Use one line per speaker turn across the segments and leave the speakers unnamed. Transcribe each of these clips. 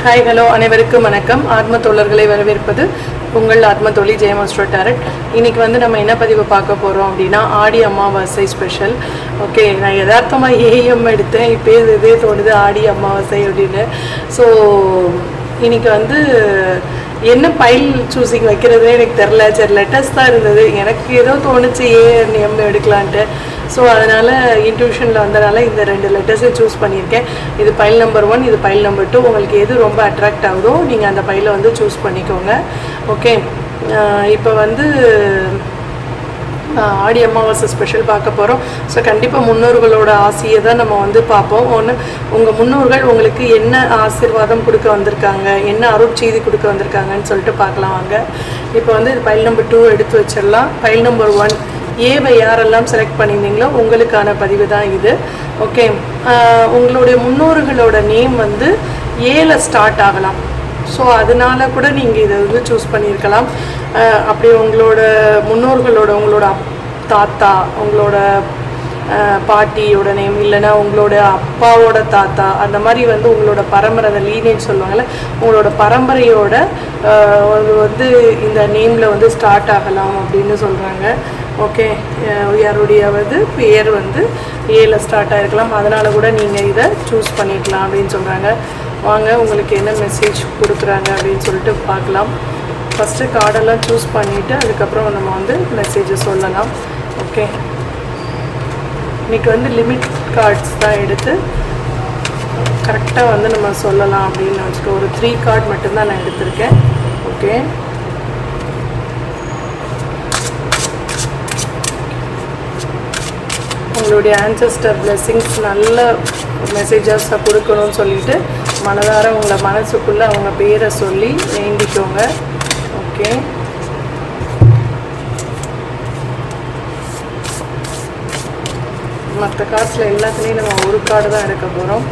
Hi hello அனைவருக்கும் வணக்கம். ஆத்ம தோழர்களை வரவேற்பது உங்கள் ஆத்ம தோழி ஜெயமாஸ்டர் டேரட். இன்றைக்கி நம்ம என்ன பதிவு பார்க்க போகிறோம் அப்படின்னா ஆடி அமாவாசை ஸ்பெஷல். ஓகே, நான் யதார்த்தமாக ஏஎம் எடுத்தேன், இப்போ இதே தோணுது ஆடி அமாவாசை அப்படின்னு. ஸோ இன்றைக்கி என்ன பைல் சூஸிங் வைக்கிறதுனே எனக்கு தெரில. சரி, லெட்டர்ஸ் தான் இருந்தது, எனக்கு ஏதோ தோணுச்சு ஏஎம் எடுக்கலான்ட்டு. ஸோ அதனால் இன்ட்யூஷனில் வந்தனால இந்த 2 லெட்டர்ஸை சூஸ் பண்ணியிருக்கேன். இது பைல் நம்பர் 1, இது பைல் நம்பர் 2. உங்களுக்கு எது ரொம்ப அட்ராக்ட் ஆகுதோ நீங்கள் அந்த பைலை சூஸ் பண்ணிக்கோங்க. ஓகே, இப்போ ஆடி அமாவாசை ஸ்பெஷல் பார்க்க போகிறோம். ஸோ கண்டிப்பாக முன்னோர்களோட ஆசையை தான் நம்ம பார்ப்போம். உங்கள் முன்னோர்கள் உங்களுக்கு என்ன ஆசீர்வாதம் கொடுக்க வந்திருக்காங்க, என்ன அருட்செய்தி கொடுக்க வந்திருக்காங்கன்னு சொல்லிட்டு பார்க்கலாம் வாங்க. இப்போ இது பைல் நம்பர் 2 எடுத்து வச்சிடலாம். பைல் நம்பர் 1 ஏவை யாரெல்லாம் செலக்ட் பண்ணியிருந்தீங்களோ உங்களுக்கான பதிவு தான் இது. ஓகே, உங்களுடைய முன்னோர்களோட நேம் ஏல ஸ்டார்ட் ஆகலாம். ஸோ அதனால கூட நீங்கள் இதை சூஸ் பண்ணியிருக்கலாம். அப்படி உங்களோட முன்னோர்களோட உங்களோட தாத்தா, உங்களோட பாட்டியோட நேம், இல்லைன்னா உங்களோட அப்பாவோட தாத்தா, அந்த மாதிரி உங்களோட பரம்பரை, அந்த லீனேஜ் சொல்லுவாங்கள்ல, உங்களோட பரம்பரையோட இந்த நேமில் ஸ்டார்ட் ஆகலாம் அப்படின்னு சொல்கிறாங்க. ஓகே, யாருடைய பேர் ஏல ஸ்டார்ட் ஆகிருக்கலாம், அதனால் கூட நீங்கள் இதை சூஸ் பண்ணிக்கலாம் அப்படின்னு சொல்கிறாங்க. வாங்க, உங்களுக்கு என்ன மெசேஜ் கொடுக்குறாங்க அப்படின்னு சொல்லிட்டு பார்க்கலாம். ஃபஸ்ட்டு கார்டெல்லாம் சூஸ் பண்ணிவிட்டு அதுக்கப்புறம் நம்ம மெசேஜை சொல்லலாம். ஓகே, இன்றைக்கி லிமிட் கார்ட்ஸ் தான் எடுத்து கரெக்டாக நம்ம சொல்லலாம் அப்படின்னு வச்சுட்டு ஒரு 3 கார்டு மட்டும்தான் நான் எடுத்திருக்கேன். ஓகே, உங்களுடைய ஆன்செஸ்டர் பிளெஸ்ஸிங்ஸ் நல்ல மெசேஜஸாக கொடுக்கணும்னு சொல்லிட்டு மனதார உங்களை மனசுக்குள்ளே அவங்க பேரை சொல்லி வேண்டிக்கோங்க. ஓகே, மற்ற கார்ட்ஸில் எல்லாத்துலேயும் நம்ம ஒரு கார்டு தான் எடுக்க போகிறோம்.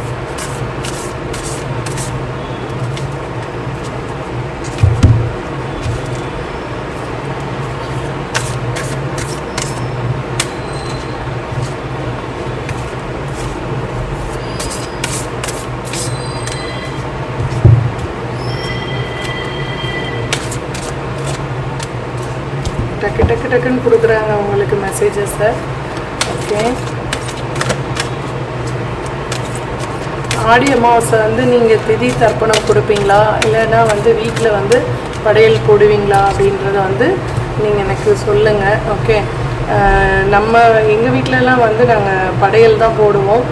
டக்குன்னு கொடுக்குறாங்க உங்களுக்கு மெசேஜஸை. ஓகே, ஆடி அமாவாசை நீங்கள் திதி தர்ப்பணம் கொடுப்பீங்களா, இல்லைன்னா வீட்டில் படையல் போடுவீங்களா அப்படின்றத நீங்கள் எனக்கு சொல்லுங்கள். ஓகே, எங்கள் வீட்டிலலாம் நாங்கள் படையல் தான் போடுவோம்.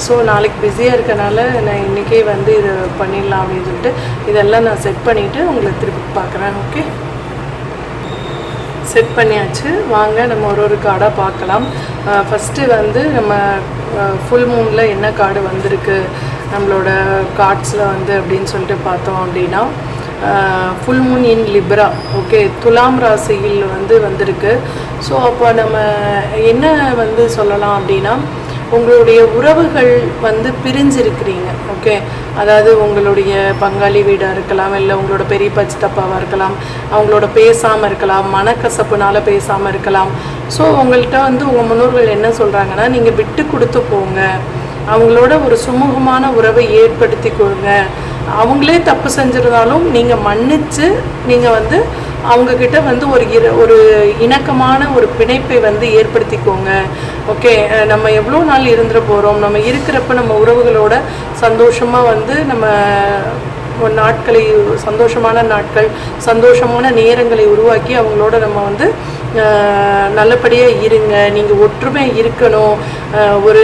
ஸோ நாளைக்கு பிஸியாக இருக்கனால நான் இன்றைக்கே இது பண்ணிடலாம் அப்படின்னு சொல்லிட்டு இதெல்லாம் நான் செட் பண்ணிவிட்டு உங்களை திருப்பி பார்க்குறேன். ஓகே, செட் பண்ணியாச்சு. வாங்க நம்ம ஒரு கார்டாக பார்க்கலாம். ஃபஸ்ட்டு நம்ம ஃபுல் மூனில் என்ன கார்டு வந்திருக்கு நம்மளோட கார்ட்ஸில் அப்படின்னு சொல்லிட்டு பார்த்தோம் அப்படின்னா ஃபுல் மூன் இன் லிப்ரா. ஓகே, துலாம் ராசியில் வந்திருக்கு. ஸோ அப்போ நம்ம என்ன சொல்லலாம் அப்படின்னா உங்களுடைய உறவுகள் பிரிஞ்சிருக்கிறீங்க. ஓகே, அதாவது உங்களுடைய பங்காளி வீடாக இருக்கலாம், இல்லை உங்களோட பெரியப்பா சித்தப்பாவாக இருக்கலாம், அவங்களோட பேசாமல் இருக்கலாம், மனக்கசப்புனால பேசாமல் இருக்கலாம். ஸோ உங்கள்கிட்ட உங்கள் முன்னோர்கள் என்ன சொல்கிறாங்கன்னா, நீங்கள் விட்டு கொடுத்து போங்க, அவங்களோட ஒரு சுமூகமான உறவை ஏற்படுத்திக்கோங்க. அவங்களே தப்பு செஞ்சிருந்தாலும் நீங்கள் மன்னித்து நீங்கள் அவங்கக்கிட்ட ஒரு இணக்கமான ஒரு பிணைப்பை ஏற்படுத்திக்கோங்க. ஓகே, நம்ம எவ்வளோ நாள் இருந்துட போகிறோம், நம்ம இருக்கிறப்ப நம்ம உறவுகளோட சந்தோஷமாக நம்ம நாட்களை, சந்தோஷமான நாட்கள், சந்தோஷமான நேரங்களை உருவாக்கி அவங்களோட நம்ம நல்லபடியாக இருங்க. நீங்கள் ஒற்றுமையாக இருக்கணும், ஒரு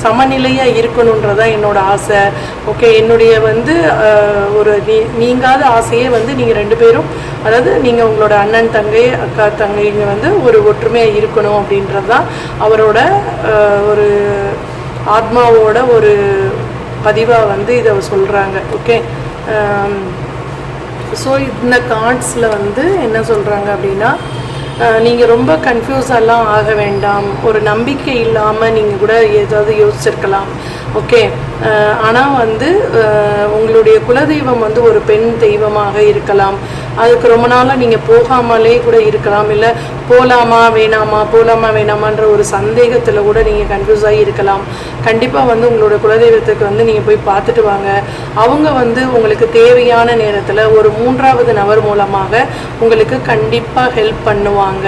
சமநிலையாக இருக்கணுன்றதான் என்னோடய ஆசை. ஓகே, என்னுடைய ஒரு நீங்காத ஆசையே நீங்கள் 2 பேரும், அதாவது நீங்கள் உங்களோட அண்ணன் தங்கை அக்கா தங்கைங்க ஒரு ஒற்றுமையாக இருக்கணும் அப்படின்றது தான் அவரோட ஒரு ஆத்மாவோட ஒரு பதிவாக இதை சொல்கிறாங்க. ஓகே, ஸோ இந்த கார்ட்ஸில் என்ன சொல்கிறாங்க அப்படின்னா நீங்கள் ரொம்ப கன்ஃபியூஸெல்லாம் ஆக வேண்டாம், ஒரு நம்பிக்கை இல்லாமல் நீங்கள் கூட ஏதாவது யோசிச்சிருக்கலாம். ஓகே, ஆனால் உங்களுடைய குலதெய்வம் ஒரு பெண் தெய்வமாக இருக்கலாம், அதுக்கு ரொம்ப நாளாக நீங்கள் போகாமலே கூட இருக்கலாம், இல்லை போகலாமா வேணாமான்ற ஒரு சந்தேகத்தில் கூட நீங்கள் கன்ஃபியூஸ் ஆகி இருக்கலாம். கண்டிப்பாக வந்து உங்களோட குலதெய்வத்துக்கு வந்து நீங்கள் போய் பார்த்துட்டு வாங்க. அவங்க வந்து உங்களுக்கு தேவையான நேரத்தில் ஒரு 3வது நபர் மூலமாக உங்களுக்கு கண்டிப்பாக ஹெல்ப் பண்ணுவாங்க.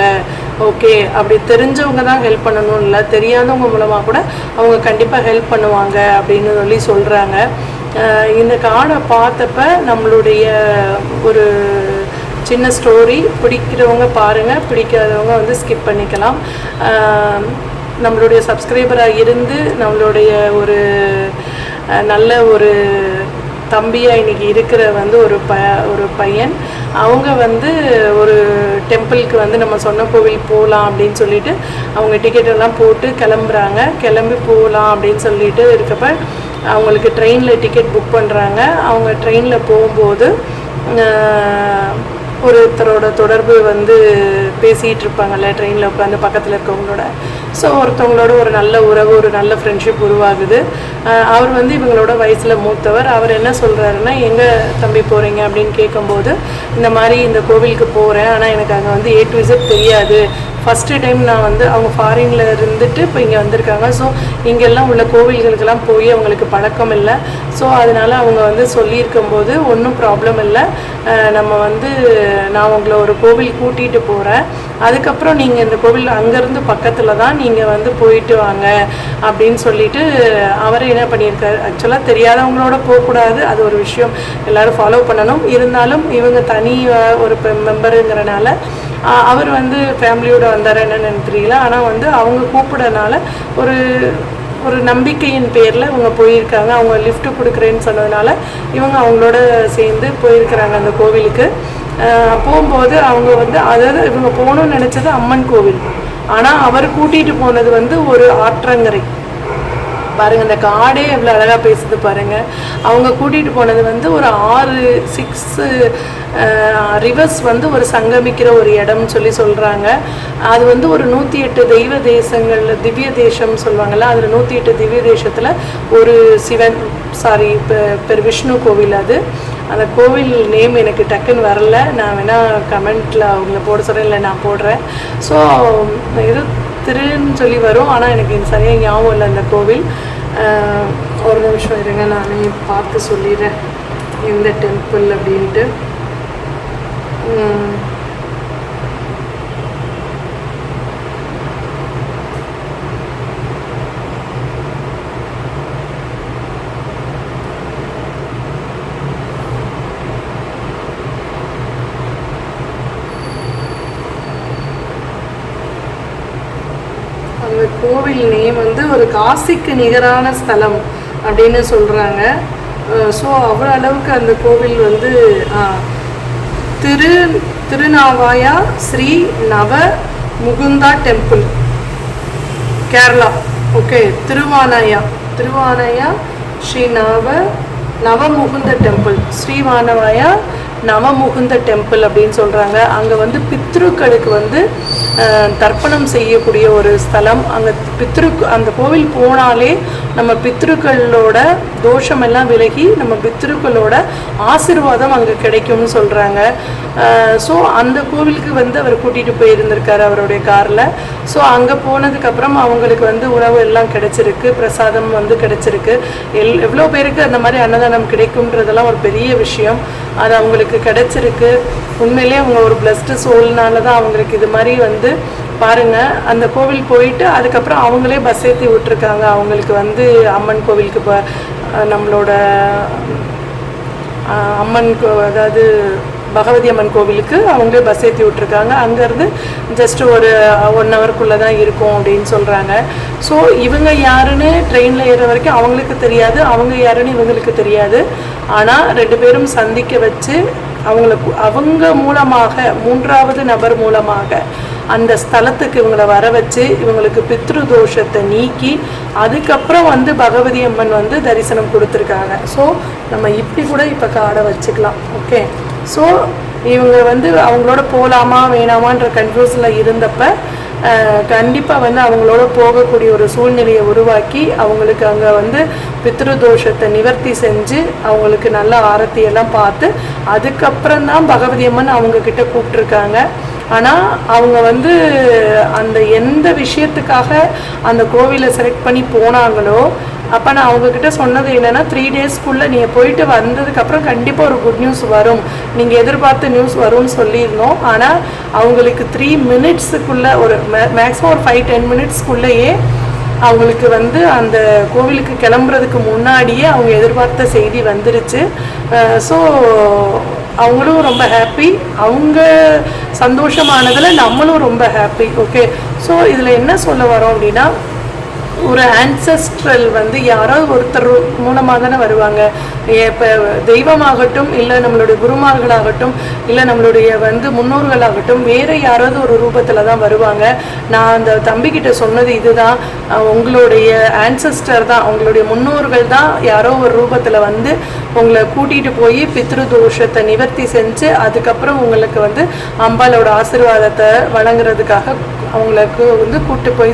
ஓகே, அப்படி தெரிஞ்சவங்க தான் ஹெல்ப் பண்ணணும் இல்லை, தெரியாதவங்க மூலமாக கூட அவங்க கண்டிப்பாக ஹெல்ப் பண்ணுவாங்க அப்படின்னு சொல்லி சொல்கிறாங்க. இந்த கார்டை பார்த்தப்ப நம்மளுடைய ஒரு சின்ன ஸ்டோரி, பிடிக்கிறவங்க பாருங்கள், பிடிக்காதவங்க வந்து ஸ்கிப் பண்ணிக்கலாம். நம்மளுடைய சப்ஸ்கிரைபராக இருந்து நம்மளுடைய ஒரு நல்ல ஒரு தம்பியாக இன்றைக்கி இருக்கிற வந்து ஒரு பையன், அவங்க வந்து ஒரு டெம்பிளுக்கு வந்து நம்ம சொன்ன கோவில் போகலாம் அப்படின்னு சொல்லிட்டு அவங்க டிக்கெட்டெல்லாம் போட்டு கிளம்பி போகலாம் அப்படின்னு சொல்லிட்டு இருக்கப்ப அவங்களுக்கு ட்ரெயினில் டிக்கெட் புக் பண்ணுறாங்க. அவங்க ட்ரெயினில் போகும்போது ஒருத்தரோட தொடர்பு வந்து பேசிகிட்டு இருப்பாங்கல்ல ட்ரெயினில் உட்காந்து பக்கத்தில் இருக்கவங்களோட. ஸோ ஒருத்தவங்களோட ஒரு நல்ல உறவு, ஒரு நல்ல ஃப்ரெண்ட்ஷிப் உருவாகுது. அவர் வந்து இவங்களோட வயசில் மூத்தவர். அவர் என்ன சொல்கிறாருன்னா, எங்கே தம்பி போகிறீங்க அப்படின்னு கேட்கும்போது, இந்த மாதிரி இந்த கோவிலுக்கு போகிறேன், ஆனால் எனக்கு அங்கே வந்து A to Z தெரியாது. ஃபஸ்ட்டு டைம் நான் வந்து அவங்க ஃபாரினில் இருந்துட்டு இப்போ இங்கே வந்திருக்காங்க. ஸோ இங்கெல்லாம் உள்ள கோவில்களுக்கெல்லாம் போய் அவங்களுக்கு பழக்கம் இல்லை. ஸோ அதனால் அவங்க வந்து சொல்லியிருக்கும்போது ஒன்றும் ப்ராப்ளம் இல்லை, நம்ம வந்து நான் உங்களை ஒரு கோவில் கூட்டிகிட்டு போகிறேன், அதுக்கப்புறம் நீங்கள் இந்த கோவில் அங்கேருந்து பக்கத்தில் தான் நீங்கள் வந்து போயிட்டு வாங்க அப்படின்னு சொல்லிட்டு அவரை என்ன பண்ணியிருக்காரு. ஆக்சுவலாக தெரியாதவங்களோட போகக்கூடாது, அது ஒரு விஷயம், எல்லோரும் ஃபாலோ பண்ணணும். இருந்தாலும் இவங்க தனி ஒரு மெம்பருங்கிறனால அவர் வந்து ஃபேமிலியோடு வந்தார் என்னன்னு தெரியல. ஆனால் வந்து அவங்க கூப்பிடனால ஒரு நம்பிக்கையின் பேரில் இவங்க போயிருக்காங்க. அவங்க லிஃப்ட் கொடுக்குறேன்னு சொன்னதுனால இவங்க அவங்களோட சேர்ந்து போயிருக்கிறாங்க அந்த கோவிலுக்கு. போகும்போது அவங்க வந்து, அதாவது இவங்க போகணும்னு நினச்சது அம்மன் கோவில், ஆனால் அவர் கூட்டிகிட்டு போனது வந்து ஒரு ஆற்றங்கரை. பாருங்கள், இந்த காடே எவ்வளோ அழகாக பேசுது பாருங்கள். அவங்க கூட்டிகிட்டு போனது வந்து ஒரு 6 ரிவர்ஸ் வந்து ஒரு சங்கமிக்கிற ஒரு இடம்னு சொல்கிறாங்க. அது வந்து ஒரு 108 தெய்வ தேசங்கள், திவ்ய தேசம் சொல்லுவாங்கள்ல, அதில் 108 திவ்ய தேசத்தில் ஒரு விஷ்ணு கோவில். அந்த கோவில் நேம் எனக்கு டக்குன்னு வரல, நான் வேணால் கமெண்ட்டில் அவங்கள போட சொல்கிறேன், இல்லை நான் போடுறேன். ஸோ இது திருன்னு சொல்லி வரும், ஆனால் எனக்கு இது சரியாக ஞாபகம் இல்லை அந்த கோவில். ஒரு நிமிஷம் இருங்க, நானே பார்த்து சொல்லிடுறேன் எந்த டெம்பிள் அப்படின்ட்டு. அந்த கோவில் நேம் வந்து ஒரு காசிக்கு நிகரான ஸ்தலம் அப்படின்னு சொல்கிறாங்க. ஸோ அவ்வளோ அளவுக்கு அந்த கோவில் வந்து Thirunavaya Sri Nava Mukunda temple, Kerala. Okay, Thiruvanaya Sri Navamukunda temple, Srivanavaya Navamukunda temple அப்படின்னு சொல்கிறாங்க. அங்கே வந்து பித்ருக்களுக்கு வந்து தர்ப்பணம் செய்யக்கூடிய ஒரு ஸ்தலம். அங்கே அந்த கோவில் போனாலே நம்ம பித்ருக்களோட தோஷமெல்லாம் விலகி நம்ம பித்ருக்களோட ஆசீர்வாதம் அங்கே கிடைக்கும்னு சொல்கிறாங்க. ஸோ அந்த கோவிலுக்கு வந்து அவர் கூட்டிகிட்டு போயிருந்திருக்காரு அவருடைய காரில். ஸோ அங்கே போனதுக்கப்புறம் அவங்களுக்கு வந்து உணவு எல்லாம் கிடைச்சிருக்கு, பிரசாதம் வந்து கிடைச்சிருக்கு. எவ்வளோ பேருக்கு அந்த மாதிரி அன்னதானம் கிடைக்கும்ன்றதெல்லாம் ஒரு பெரிய விஷயம். அது அவங்களுக்கு கிடைச்சிருக்கு. உண்மையிலே அவங்க ஒரு பிளஸ்டு சோல்னால தான் அவங்களுக்கு இது மாதிரி வந்து பாருங்கள், அந்த கோவில் போயிட்டு அதுக்கப்புறம் அவங்களே பஸ் ஏற்றி விட்டுருக்காங்க. அவங்களுக்கு வந்து அம்மன் கோவிலுக்கு நம்மளோட அதாவது பகவதி அம்மன் கோவிலுக்கு அவங்களே பஸ் ஏற்றி விட்ருக்காங்க. அங்கேருந்து ஜஸ்ட் ஒரு 1 ஹவருக்குள்ளே தான் இருக்கும் அப்படின்னு சொல்கிறாங்க. ஸோ இவங்க யாருன்னு ட்ரெயினில் ஏறுற வரைக்கும் அவங்களுக்கு தெரியாது, அவங்க யாருன்னு இவங்களுக்கு தெரியாது. ஆனால் 2 பேரும் சந்திக்க வச்சு அவங்க மூலமாக 3வது நபர் மூலமாக அந்த ஸ்தலத்துக்கு இவங்களை வர வச்சு இவங்களுக்கு பித்ரு தோஷத்தை நீக்கி அதுக்கப்புறம் வந்து பகவதி அம்மன் வந்து தரிசனம் கொடுத்துருக்காங்க. ஸோ நம்ம இப்படி கூட இப்போ காடை வச்சுக்கலாம். ஓகே, ஸோ இவங்க வந்து அவங்களோட போகலாமா வேணாமான்ற கன்ஃபியூஸில் இருந்தப்ப கண்டிப்பாக வந்து அவங்களோட போகக்கூடிய ஒரு சூழ்நிலையை உருவாக்கி அவங்களுக்கு அங்கே வந்து பித்ருதோஷத்தை நிவர்த்தி செஞ்சு அவங்களுக்கு நல்ல ஆரத்தியெல்லாம் பார்த்து அதுக்கப்புறம் தான் பகவதி அம்மன் அவங்கக்கிட்ட கூப்பிட்ருக்காங்க. ஆனால் அவங்க வந்து அந்த எந்த விஷயத்துக்காக அந்த கோவிலை செலக்ட் பண்ணி போனாங்களோ அப்போ நான் அவங்கக்கிட்ட சொன்னது என்னென்னா 3 டேஸ்க்குள்ளே நீங்கள் போயிட்டு வந்ததுக்கப்புறம் கண்டிப்பாக ஒரு குட் நியூஸ் வரும், நீங்கள் எதிர்பார்த்த நியூஸ் வரும்னு சொல்லியிருந்தோம். ஆனால் அவங்களுக்கு 3 மினிட்ஸுக்குள்ளே ஒரு மேக்ஸிமம் ஒரு 5-10 மினிட்ஸ்க்குள்ளேயே அவங்களுக்கு வந்து அந்த கோவிலுக்கு கிளம்புறதுக்கு முன்னாடியே அவங்க எதிர்பார்த்த செய்தி வந்துருச்சு. ஸோ அவங்களும் ரொம்ப ஹாப்பி, அவங்க சந்தோஷமானதில் நம்மளும் ரொம்ப ஹாப்பி. ஓகே, ஸோ இதில் என்ன சொல்ல வரோம் அப்படின்னா, ஒரு ஆன்செஸ்ட்ரல் வந்து யாராவது ஒருத்தர் மூலமாக தானே வருவாங்க. இப்போ தெய்வமாகட்டும், இல்லை நம்மளுடைய குருமார்களாகட்டும், இல்லை நம்மளுடைய வந்து முன்னோர்களாகட்டும், வேறு யாராவது ஒரு ரூபத்தில் தான் வருவாங்க. நான் அந்த தம்பிக்கிட்ட சொன்னது இதுதான், உங்களுடைய ஆன்செஸ்டர் தான், உங்களுடைய முன்னோர்கள் தான் யாரோ ஒரு ரூபத்தில் வந்து உங்களை கூட்டிகிட்டு போய் பித்ருதோஷத்தை நிவர்த்தி செஞ்சு அதுக்கப்புறம் உங்களுக்கு வந்து அம்பாலோட ஆசீர்வாதத்தை வழங்குறதுக்காக அவங்களுக்கு வந்து கூப்பிட்டு போய்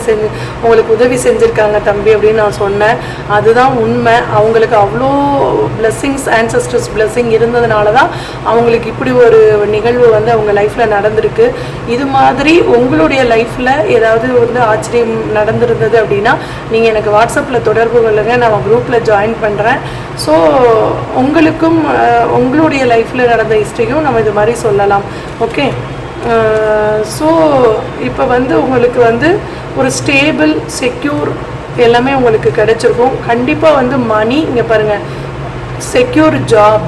உங்களுக்கு உதவி செஞ்சுருக்காங்க தம்பி அப்படின்னு நான் சொன்னேன். அதுதான் உண்மை. அவங்களுக்கு அவ்வளோ பிளெஸ்ஸிங்ஸ், ஆன்செஸ்டர்ஸ் பிளெஸ்ஸிங் இருந்ததுனால தான் அவங்களுக்கு இப்படி ஒரு நிகழ்வு வந்து அவங்க லைஃப்பில் நடந்திருக்கு. இது மாதிரி உங்களுடைய லைஃப்பில் ஏதாவது வந்து ஆச்சரியம் நடந்திருந்தது அப்படின்னா நீங்கள் எனக்கு வாட்ஸ்அப்பில் தொடர்பு கொள்ளுங்க, நான் குரூப்பில் ஜாயின் பண்ணுறேன். ஸோ உங்களுக்கும் உங்களுடைய லைஃப்பில் நடந்த ஹிஸ்ட்ரியும் நம்ம இது மாதிரி சொல்லலாம். ஓகே, ஸோ இப்போ வந்து உங்களுக்கு வந்து ஒரு ஸ்டேபிள், செக்யூர் எல்லாமே உங்களுக்கு கிடைச்சிருக்கும். கண்டிப்பாக வந்து மணி, இங்கே பாருங்கள், செக்யூர் ஜாப்.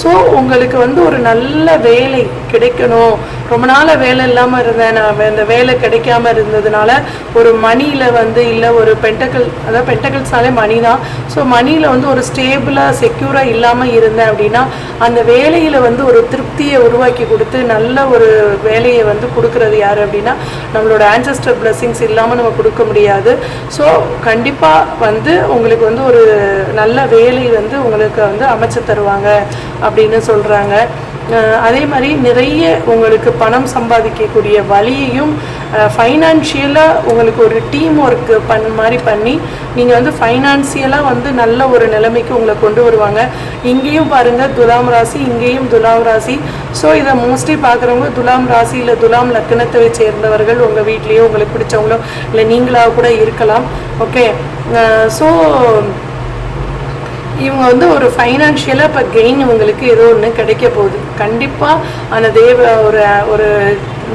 ஸோ உங்களுக்கு வந்து ஒரு நல்ல வேலை கிடைக்கணும். ரொம்ப நாளாக வேலை இல்லாமல் இருந்தேன், நான் அந்த வேலை கிடைக்காம இருந்ததுனால ஒரு மணியில் வந்து இல்லை ஒரு பென்டக்கிள், அதாவது பென்டக்கிள்ஸ்னாலே மணி தான். ஸோ மணியில் வந்து ஒரு ஸ்டேபிளாக செக்யூராக இல்லாமல் இருந்தேன் அப்படின்னா அந்த வேலையில் வந்து ஒரு திருப்தியை உருவாக்கி கொடுத்து நல்ல ஒரு வேலையை வந்து கொடுக்குறது யார் அப்படின்னா நம்மளோட ஆன்செஸ்டர் பிளெஸ்ஸிங்ஸ் இல்லாமல் நம்ம கொடுக்க முடியாது. ஸோ கண்டிப்பாக வந்து உங்களுக்கு வந்து ஒரு நல்ல வேலை வந்து உங்களுக்கு வந்து அமைச்சு தருவாங்க அப்படின்னு சொல்கிறாங்க. அதே மாதிரி நிறைய உங்களுக்கு பணம் சம்பாதிக்கக்கூடிய வழியையும் ஃபைனான்ஷியலாக உங்களுக்கு ஒரு டீம் ஒர்க்கு மாதிரி பண்ணி நீங்கள் வந்து ஃபைனான்சியலாக வந்து நல்ல ஒரு நிலைமைக்கு உங்களை கொண்டு வருவாங்க. இங்கேயும் பாருங்கள் துலாம் ராசி, இங்கேயும் துலாம் ராசி. ஸோ இதை மோஸ்ட்லி பார்க்குறவங்க துலாம் ராசி இல்லை துலாம் லக்னத்தை சேர்ந்தவர்கள் உங்கள் வீட்லேயோ உங்களுக்கு பிடிச்சவங்களோ இல்லை நீங்களாக கூட இருக்கலாம். ஓகே, ஸோ இவங்க வந்து ஒரு ஃபைனான்ஷியலாக இப்போ கெயின் உங்களுக்கு ஏதோ ஒன்று கிடைக்க போகுது. கண்டிப்பாக அந்த ஒரு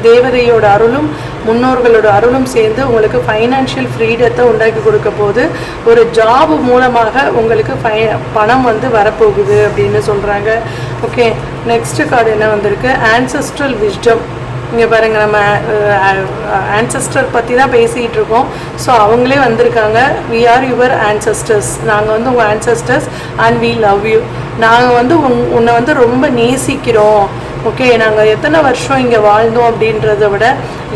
தேவதையோட அருளும் முன்னோர்களோட அருளும் சேர்ந்து உங்களுக்கு ஃபைனான்ஷியல் ஃப்ரீடத்தை உண்டாக்கி கொடுக்க போது. ஒரு ஜாப் மூலமாக உங்களுக்கு பணம் வந்து வரப்போகுது அப்படின்னு சொல்கிறாங்க. ஓகே, நெக்ஸ்ட் கார்டு என்ன வந்திருக்கு, ஆன்செஸ்ட்ரல் விஸ்டம். இங்கே பாருங்கள், நம்ம ஆன்செஸ்டர் பற்றி தான் பேசிகிட்டு இருக்கோம். ஸோ அவங்களே வந்திருக்காங்க. வி ஆர் யுவர் ஆன்செஸ்டர்ஸ், நாங்கள் வந்து உங்கள் ancestors and we love you. நாங்கள் வந்து உன்னை வந்து ரொம்ப நேசிக்கிறோம். ஓகே, நாங்கள் எத்தனை வருஷம் இங்கே வாழ்ந்தோம் அப்படின்றத விட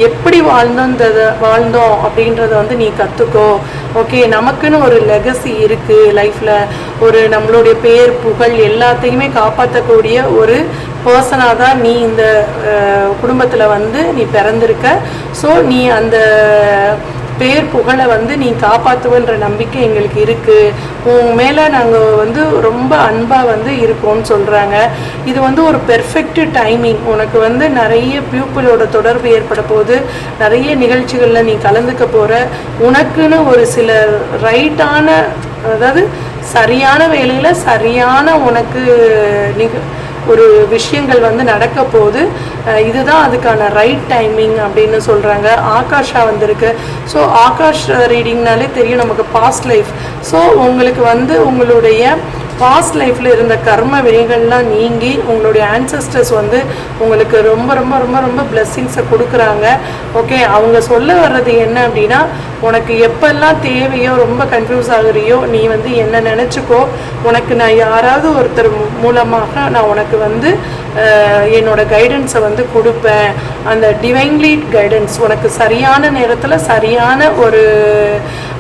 எப்படி வாழ்ந்தோம் அப்படின்றத வந்து நீ கற்றுக்கோ. ஓகே, நமக்குன்னு ஒரு லெகசி இருக்குது லைஃப்பில். ஒரு நம்மளுடைய பேர் புகழ் எல்லாத்தையுமே காப்பாற்றக்கூடிய ஒரு பர்சனாக தான் நீ இந்த குடும்பத்தில் வந்து நீ பிறந்திருக்க. ஸோ நீ அந்த பேர் புகழை வந்து நீ காப்பாற்றுவன்ற நம்பிக்கை எங்களுக்கு இருக்குது. உன் மேலே நாங்கள் வந்து ரொம்ப அன்பாக வந்து இருக்கோம்னு சொல்கிறாங்க. இது வந்து ஒரு பெர்ஃபெக்ட் டைமிங். உனக்கு வந்து நிறைய பீப்புளோட தொடர்பு ஏற்பட போது, நிறைய நிகழ்ச்சிகளில் நீ கலந்துக்க போகிற. உனக்குன்னு ஒரு சில ரைட்டான, அதாவது சரியான வேலையில் சரியான உனக்கு ஒரு விஷயங்கள் வந்து நடக்க போகுது. இதுதான் அதுக்கான ரைட் டைமிங் அப்படின்னு சொல்கிறாங்க. ஆகாஷா வந்திருக்கு. ஸோ ஆகாஷ் ரீடிங்னாலே தெரியும் நமக்கு பாஸ்ட் லைஃப். ஸோ உங்களுக்கு வந்து உங்களுடைய பாஸ்ட் லைஃப்பில் இருந்த கர்ம வினைகள்லாம் நீங்கி உங்களுடைய ஆன்செஸ்டர்ஸ் வந்து உங்களுக்கு ரொம்ப ரொம்ப ரொம்ப ரொம்ப பிளெஸ்ஸிங்ஸை கொடுக்குறாங்க. ஓகே, அவங்க சொல்ல வர்றது என்ன அப்படின்னா உனக்கு எப்பெல்லாம் தேவையோ ரொம்ப கன்ஃபியூஸ் ஆகுறியோ நீ வந்து என்ன நினச்சிக்கோ. உனக்கு நான் யாராவது ஒருத்தர் மூலமாக நான் உனக்கு வந்து என்னோட கைடன்ஸை வந்து கொடுப்பேன். அந்த டிவைன்லி கைடன்ஸ் உனக்கு சரியான நேரத்தில் சரியான ஒரு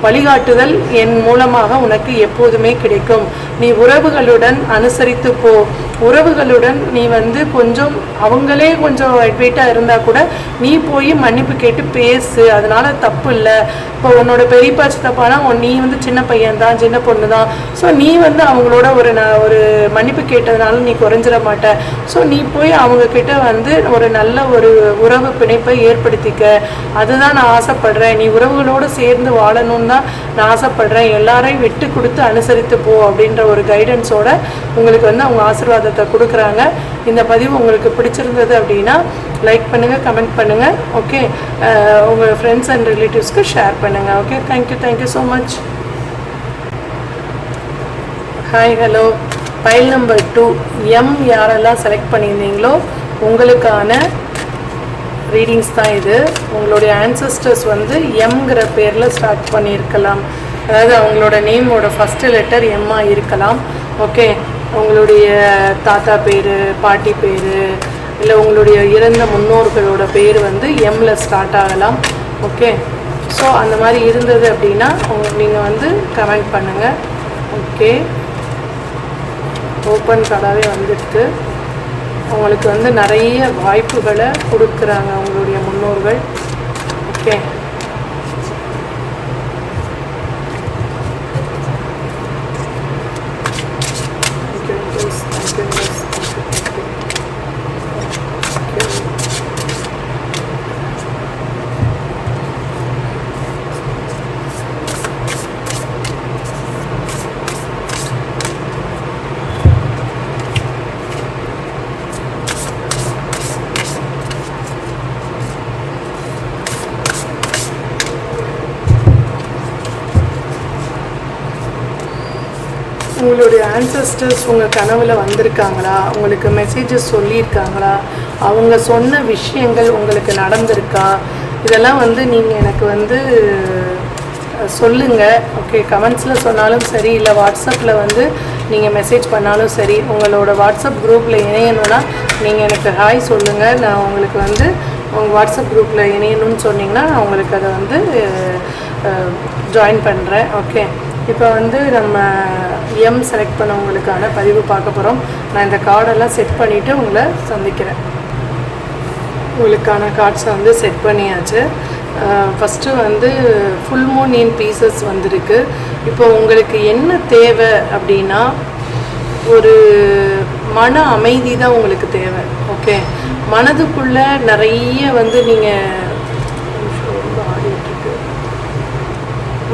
வழிகாட்டுதல் என் மூலமாக உனக்கு எப்போதுமே கிடைக்கும். நீ உறவுகளுடன் அனுசரித்து போ. உறவுகளுடன் நீ வந்து கொஞ்சம் அவங்களே கொஞ்சம் அட்வைட்டாக இருந்தால் கூட நீ போய் மன்னிப்பு கேட்டு பேசு, அதனால தப்பு இல்லை. இப்போ உன்னோட பெரியப்பா சித்தப்பானா நீ வந்து சின்ன பையன் தான், சின்ன பொண்ணு தான். ஸோ நீ வந்து அவங்களோட ஒரு மன்னிப்பு கேட்டதுனால நீ குறைஞ்சிட மாட்ட. ஸோ நீ போய் அவங்கக்கிட்ட வந்து ஒரு நல்ல ஒரு உறவு பிணைப்பை ஏற்படுத்திக்க. அதுதான் நான் ஆசைப்படுறேன். நீ உறவுகளோடு சேர்ந்து வாழணும்னு தான் நான் ஆசைப்படுறேன். எல்லாரையும் விட்டு கொடுத்து அனுசரித்து போ அப்படின்ற ஒரு கைடன்ஸோட உங்களுக்கு வந்து அவங்க ஆசீர்வாதத்தை கொடுக்குறாங்க. இந்த பதிவு உங்களுக்கு பிடிச்சிருந்தது அப்படின்னா லைக் பண்ணுங்கள், கமெண்ட் பண்ணுங்கள். ஓகே, உங்கள் ஃப்ரெண்ட்ஸ் அண்ட் ரிலேட்டிவ்ஸ்க்கு ஷேர் பண்ணுங்கள். Okay, thank you so much. Hi, hello. File number 2 M யாரெல்லாம் செலக்ட் பண்ணியிருந்தீங்களோ உங்களுக்கான ரீடிங்ஸ் தான் இது. உங்களுடைய ஆன்சஸ்டர்ஸ் வந்து எம்ங்கிற பேரில் ஸ்டார்ட் பண்ணியிருக்கலாம். அதாவது அவங்களோட நேமோட ஃபஸ்ட்டு லெட்டர் எம்மாக இருக்கலாம். ஓகே, உங்களுடைய தாத்தா பேர், பாட்டி பேர், இல்லை உங்களுடைய இறந்த முன்னோர்களோட பேர் வந்து எம்மில் ஸ்டார்ட் ஆகலாம். ஓகே, ஸோ அந்த மாதிரி இருந்தது அப்படின்னா நீங்கள் வந்து கமெண்ட் பண்ணுங்கள். ஓகே, ஓப்பன் கார்டாகவே வந்துடுது. உங்களுக்கு வந்து நிறைய வாய்ப்புகளை கொடுக்குறாங்க உங்களுடைய முன்னோர்கள். ஓகே, உங்களுடைய ஆன்சஸ்டர்ஸ் உங்கள் கனவில் வந்திருக்காங்களா? உங்களுக்கு மெசேஜஸ் சொல்லியிருக்காங்களா? அவங்க சொன்ன விஷயங்கள் உங்களுக்கு நடந்திருக்கா? இதெல்லாம் வந்து நீங்கள் எனக்கு வந்து சொல்லுங்கள். ஓகே, கமெண்ட்ஸில் சொன்னாலும் சரி, இல்லை வாட்ஸ்அப்பில் வந்து நீங்கள் மெசேஜ் பண்ணாலும் சரி. உங்களோட வாட்ஸ்அப் குரூப்பில் இணையணுன்னா நீங்கள் எனக்கு ஹாய் சொல்லுங்கள். நான் உங்களுக்கு வந்து உங்கள் வாட்ஸ்அப் குரூப்பில் இணையணும்னு சொன்னிங்கன்னா நான் உங்களுக்கு அதை வந்து ஜாயின் பண்ணுறேன். ஓகே, இப்போ வந்து நம்ம எம் செலக்ட் பண்ணவங்களுக்கான பதிவு பார்க்க போகிறோம். நான் இந்த கார்டெல்லாம் செட் பண்ணிவிட்டு உங்களை சந்திக்கிறேன். உங்களுக்கான கார்ட்ஸை வந்து செட் பண்ணியாச்சு. ஃபஸ்ட்டு வந்து ஃபுல் மூன் இன் பீசஸ் வந்திருக்கு. இப்போ உங்களுக்கு என்ன தேவை அப்படின்னா ஒரு மன அமைதி தான் உங்களுக்கு தேவை. ஓகே, மனதுக்குள்ளே நிறைய வந்து நீங்கள்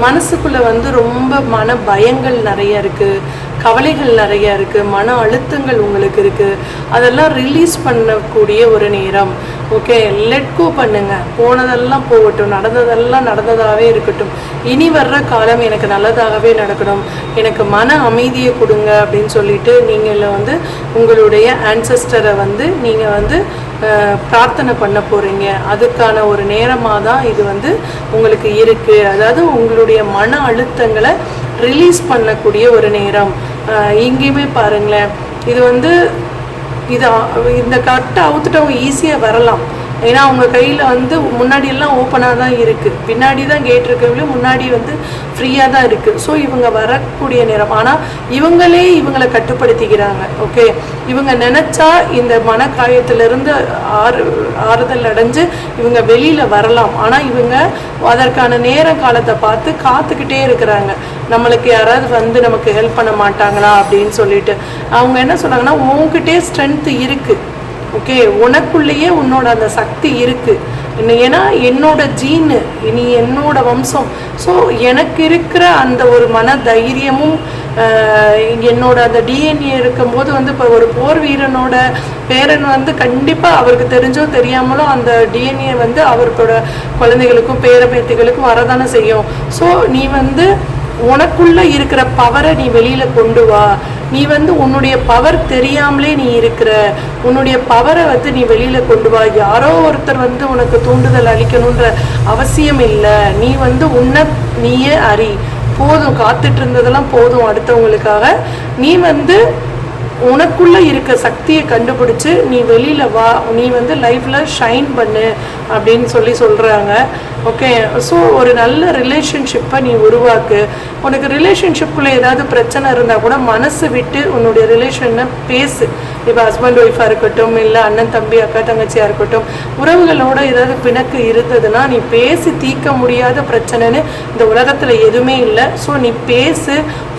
மனசுக்குள்ளே வந்து ரொம்ப மன பயங்கள் நிறைய இருக்குது, கவலைகள் நிறைய இருக்குது, மன அழுத்தங்கள் உங்களுக்கு இருக்குது. அதெல்லாம் ரிலீஸ் பண்ணக்கூடிய ஒரு நேரம். ஓகே, லெட் கோ பண்ணுங்கள். போனதெல்லாம் போகட்டும், நடந்ததெல்லாம் நடந்ததாகவே இருக்கட்டும். இனி வர்ற காலம் எனக்கு நல்லதாகவே நடக்கணும், எனக்கு மன அமைதியை கொடுங்க அப்படின்னு சொல்லிட்டு நீங்கள் வந்து உங்களுடைய ஆன்சஸ்டரை வந்து நீங்கள் வந்து பிரார்த்தனை பண்ண போகிறீங்க. அதுக்கான ஒரு நேரமாக தான் இது வந்து உங்களுக்கு இருக்குது. அதாவது உங்களுடைய மன அழுத்தங்களை ரிலீஸ் பண்ணக்கூடிய ஒரு நேரம். எங்கேயுமே பாருங்களேன், இது வந்து இந்த கட்டை அவுத்துட்டவங்க ஈஸியாக வரலாம். ஏன்னா அவங்க கையில் வந்து முன்னாடியெல்லாம் ஓப்பனாக தான் இருக்குது, பின்னாடி தான் கேட் இருக்கவங்களே, முன்னாடி வந்து ஃப்ரீயாக தான் இருக்குது. ஸோ இவங்க வரக்கூடிய நேரம். ஆனால் இவங்களே இவங்களை கட்டுப்படுத்திக்கிறாங்க. ஓகே, இவங்க நினச்சா இந்த மனக்காயத்திலிருந்து ஆறுதல் அடைஞ்சு இவங்க வெளியில் வரலாம். ஆனால் இவங்க அதற்கான நேர காலத்தை பார்த்து காத்துக்கிட்டே இருக்கிறாங்க. நம்மளுக்கு யாராவது வந்து நமக்கு ஹெல்ப் பண்ண மாட்டாங்களா அப்படின்னு சொல்லிட்டு அவங்க என்ன சொல்கிறாங்கன்னா, உங்ககிட்டே ஸ்ட்ரென்த்து இருக்குது. ஓகே, உனக்குள்ளேயே உன்னோட அந்த சக்தி இருக்குது. ஏன்னா என்னோட ஜீனு, இனி என்னோட வம்சம். ஸோ எனக்கு இருக்கிற அந்த ஒரு மன தைரியமும் என்னோட அந்த டிஎன்ஏ இருக்கும்போது வந்து இப்போ ஒரு போர் வீரனோட பேரன் வந்து கண்டிப்பாக அவருக்கு தெரிஞ்சோ தெரியாமலோ அந்த டிஎன்ஏ வந்து அவரோட குழந்தைகளுக்கும் பேரம்பேத்திகளுக்கும் வரதானே செய்யும். ஸோ நீ வந்து உனக்குள்ளே இருக்கிற பவரை நீ வெளியில் கொண்டு வா. நீ வந்து உன்னுடைய பவர் தெரியாமலே நீ இருக்கிற, உன்னுடைய பவரை வந்து நீ வெளியில் கொண்டு வா. யாரோ ஒருத்தர் வந்து உனக்கு தூண்டுதல் அளிக்கணுன்ற அவசியம் இல்லை. நீ வந்து உன்னை நீயே அறி. போதும், காத்துட்டு இருந்ததெல்லாம் போதும் அடுத்தவங்களுக்காக. நீ வந்து உனக்குள்ள இருக்க சக்தியை கண்டுபிடிச்சு நீ வெளியில வா, நீ வந்து லைஃப்ல ஷைன் பண்ணு அப்படின்னு சொல்றாங்க. ஓகே, ஸோ ஒரு நல்ல ரிலேஷன்ஷிப்பை நீ உருவாக்கு. உனக்கு ரிலேஷன்ஷிப்புக்குள்ள ஏதாவது பிரச்சனை இருந்தால் கூட மனசு விட்டு உன்னுடைய ரிலேஷனை பேசு. இப்போ ஹஸ்பண்ட் ஒய்ஃபாக இருக்கட்டும், இல்லை அண்ணன் தம்பி அக்கா தங்கச்சியாக இருக்கட்டும், உறவுகளோட ஏதாவது பிணக்கு இருந்ததுன்னா நீ பேசி தீர்க்க முடியாத பிரச்சனைன்னு இந்த உலகத்தில் எதுவுமே இல்லை. ஸோ நீ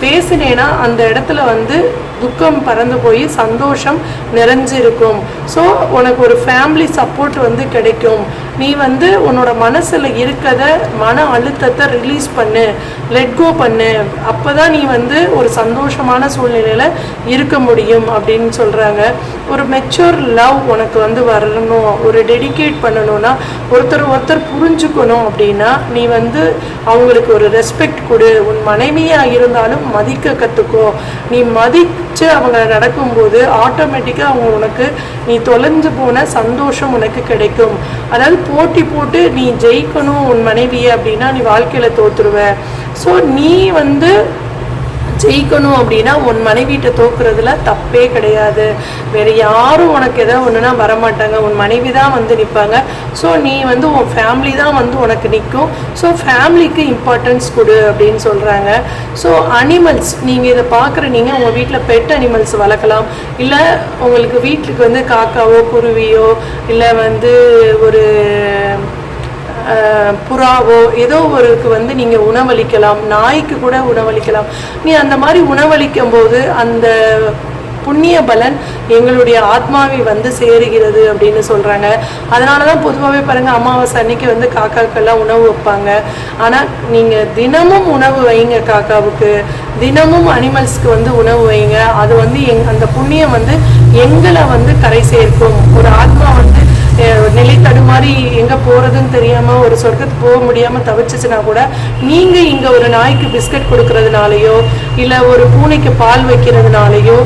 பேசினேன்னா அந்த இடத்துல வந்து துக்கம் பறந்து போய் சந்தோஷம் நிறைஞ்சிருக்கும். ஸோ உனக்கு ஒரு ஃபேமிலி சப்போர்ட் வந்து கிடைக்கும். நீ வந்து உன்னோட மனசில் இருக்கிறத, மன அழுத்தத்தை ரிலீஸ் பண்ணு, லெட் கோ பண்ணு. அப்போ தான் நீ வந்து ஒரு சந்தோஷமான சூழ்நிலையில் இருக்க முடியும் அப்படின்னு சொல்கிறாங்க. ஒரு மெச்சூர் லவ் உனக்கு வந்து வரணும், ஒரு டெடிகேட் பண்ணணும்னா, ஒருத்தர் புரிஞ்சுக்கணும் அப்படின்னா நீ வந்து அவங்களுக்கு ஒரு ரெஸ்பெக்ட் கொடு. உன் மனைவியாக இருந்தாலும் மதிக்க கற்றுக்கோ. நீ மதித்து அவங்க நடக்கும்போது ஆட்டோமேட்டிக்காக அவங்க உனக்கு நீ தொலைஞ்சு போன சந்தோஷம் உனக்கு கிடைக்கும். அதாவது போட்டி போட்டு நீ ஜெயிக்கணும் உன் மனைவியை அப்படின்னா நீ வாழ்க்கையில் தோற்றுருவ. ஸோ நீ வந்து ஜெயிக்கணும் அப்படின்னா உன் மனைவிட்ட தோக்குறதுல தப்பே கிடையாது. வேறு யாரும் உனக்கு எதாவது ஒன்றுனா வரமாட்டாங்க, உன் மனைவி தான் வந்து நிற்பாங்க. ஸோ நீ வந்து உன் ஃபேமிலி தான் வந்து உனக்கு நிற்கும். ஸோ ஃபேமிலிக்கு இம்பார்ட்டன்ஸ் கொடு அப்படின்னு சொல்கிறாங்க. ஸோ அனிமல்ஸ், நீங்கள் இதை பார்க்குற நீங்கள் உங்கள் வீட்டில் பெட் அனிமல்ஸ் வளர்க்கலாம். இல்லை உங்களுக்கு வீட்டுக்கு வந்து காக்காவோ குருவியோ இல்லை வந்து ஒரு புறாவோ ஏதோ ஒருக்கு வந்து நீங்கள் உணவளிக்கலாம். நாய்க்கு கூட உணவளிக்கலாம். நீ அந்த மாதிரி உணவளிக்கும் போது அந்த புண்ணிய பலன் எங்களுடைய ஆத்மாவை வந்து சேருகிறது அப்படின்னு சொல்கிறாங்க. அதனால தான் பொதுவாகவே பாருங்கள், அமாவாசை அன்னைக்கு வந்து காக்காக்கெல்லாம் உணவு வைப்பாங்க. ஆனால் நீங்கள் தினமும் உணவு வைங்க, காக்காவுக்கு தினமும் அனிமல்ஸ்க்கு வந்து உணவு வைங்க. அது வந்து அந்த புண்ணியம் வந்து எங்களை வந்து கரை சேர்க்கும். ஒரு ஆத்மா வந்து நிலை தடுமாறி எங்கே போகிறதுன்னு தெரியாமல் ஒரு சொர்க்கத்துக்கு போக முடியாமல் தவிச்சிச்சுன்னா கூட நீங்கள் இங்கே ஒரு நாய்க்கு பிஸ்கட் கொடுக்கறதுனாலையோ இல்லை ஒரு பூனைக்கு பால் வைக்கிறதுனாலையோ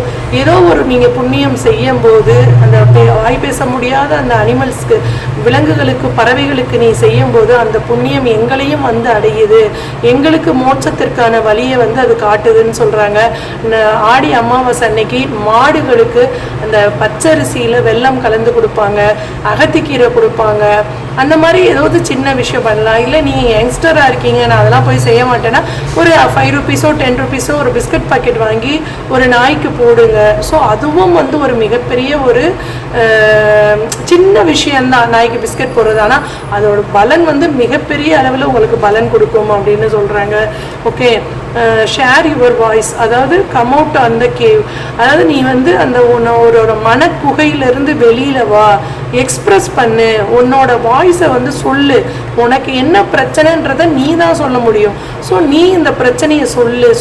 ஏதோ ஒரு நீங்கள் புண்ணியம் செய்யும் போது அந்த வாய் பேச முடியாத அந்த அனிமல்ஸ்க்கு, விலங்குகளுக்கு, பறவைகளுக்கு நீ செய்யும் போது அந்த புண்ணியம் எங்களையும் வந்து அடையுது. எங்களுக்கு மோட்சத்திற்கான வழியை வந்து அது காட்டுதுன்னு சொல்கிறாங்க. ஆடி அமாவாசை அன்னைக்கு மாடுகளுக்கு அந்த பச்சரிசியில் வெல்லம் கலந்து கொடுப்பாங்க, அகத்திக்கீரை கொடுப்பாங்க. அந்த மாதிரி ஏதாவது சின்ன விஷயம் பண்ணலாம். இல்லை நீங்கள் யங்ஸ்டராக இருக்கீங்க, நான் அதெல்லாம் போய் செய்ய மாட்டேன்னா ஒரு 5 ரூபீஸோ 10 ரூபீஸோ ஒரு பிஸ்கட் பாக்கெட் வாங்கி ஒரு நாய்க்கு போடுங்க. ஸோ அதுவும் வந்து ஒரு மிகப்பெரிய ஒரு சின்ன விஷயந்தான் நாய்க்கு பிஸ்கட் போடுறது. ஆனால் அதோட பலன் வந்து மிகப்பெரிய அளவில் உங்களுக்கு பலன் கொடுக்கும் அப்படின்னு சொல்கிறாங்க. ஓகே, ஷேர் யுவர் வாய்ஸ், அதாவது come out on the cave. அதாவது நீ வந்து அந்த உன்னோட மனக்குகையிலிருந்து வெளியில் வா, எக்ஸ்ப்ரெஸ் பண்ணு, உன்னோட வாய்ஸை வந்து சொல்லு. உனக்கு என்ன பிரச்சனைன்றதை நீ தான் சொல்ல முடியும். ஸோ நீ இந்த பிரச்சனையை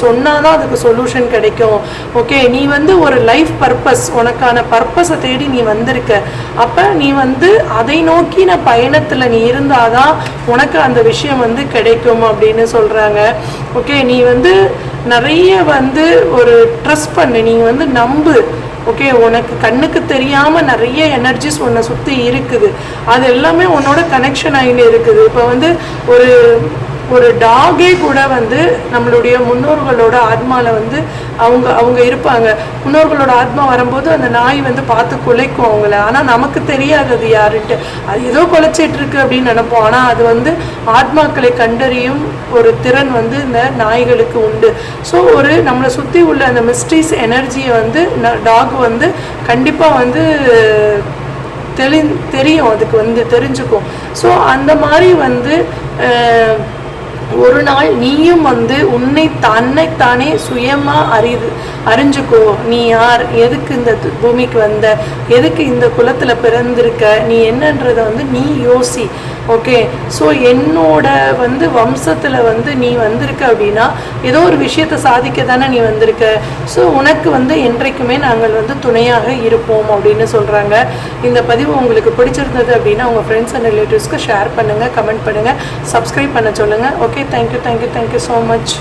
சொன்னாதான் அதுக்கு சொல்யூஷன் கிடைக்கும். ஓகே, நீ வந்து ஒரு லைஃப் பர்பஸ், உனக்கான பர்பஸை தேடி நீ வந்திருக்க. அப்போ நீ வந்து அதை நோக்கின பயணத்தில் நீ இருந்தாதான் உனக்கு அந்த விஷயம் வந்து கிடைக்கும் அப்படின்னு சொல்கிறாங்க. ஓகே, நீ வந்து நிறைய வந்து ஒரு ட்ரஸ்ட் பண்ணு, நீ வந்து நம்பு. ஓகே, உனக்கு கண்ணுக்கு தெரியாமல் நிறைய எனர்ஜிஸ் உன்னை சுற்றி இருக்குது. அது எல்லாமே உன்னோட கனெக்ஷன் ஆகிட்டு இருக்குது. இப்போ வந்து ஒரு டாகே கூட வந்து நம்மளுடைய முன்னோர்களோட ஆத்மாவில் வந்து அவங்க இருப்பாங்க. முன்னோர்களோட ஆத்மா வரும்போது அந்த நாய் வந்து பார்த்து குலைக்கும் அவங்கள. ஆனால் நமக்கு தெரியாது அது யாருன்ட்டு. அது ஏதோ குலைச்சிட்டு இருக்கு அப்படின்னு நினைப்போம். ஆனால் அது வந்து ஆத்மாக்களை கண்டறியும் ஒரு திறன் வந்து இந்த நாய்களுக்கு உண்டு. ஸோ நம்மளை சுற்றி உள்ள அந்த மிஸ்ட்ரீஸ் எனர்ஜியை வந்து டாக் வந்து கண்டிப்பாக வந்து தெரியும், அதுக்கு வந்து தெரிஞ்சுக்கும். ஸோ அந்த மாதிரி வந்து ஒரு நாள் நீயும் வந்து தன்னைத்தானே சுயமாக அறிஞ்சுக்கோ. நீ யார், எதுக்கு இந்த பூமிக்கு வந்த, எதுக்கு இந்த குலத்தில் பிறந்திருக்க, நீ என்னன்றதை வந்து நீ யோசி. ஓகே, ஸோ என்னோட வந்து வம்சத்தில் வந்து நீ வந்திருக்க அப்படின்னா ஏதோ ஒரு விஷயத்தை சாதிக்க தானே நீ வந்திருக்க. ஸோ உனக்கு வந்து என்றைக்குமே நாங்கள் வந்து துணையாக இருப்போம் அப்படின்னு சொல்கிறாங்க. இந்த பதிவு உங்களுக்கு பிடிச்சிருந்தது அப்படின்னா உங்கள் ஃப்ரெண்ட்ஸ் அண்ட் ரிலேட்டிவ்ஸ்க்கு ஷேர் பண்ணுங்கள், கமெண்ட் பண்ணுங்கள், சப்ஸ்கிரைப் பண்ண சொல்லுங்கள். Okay, thank you so much.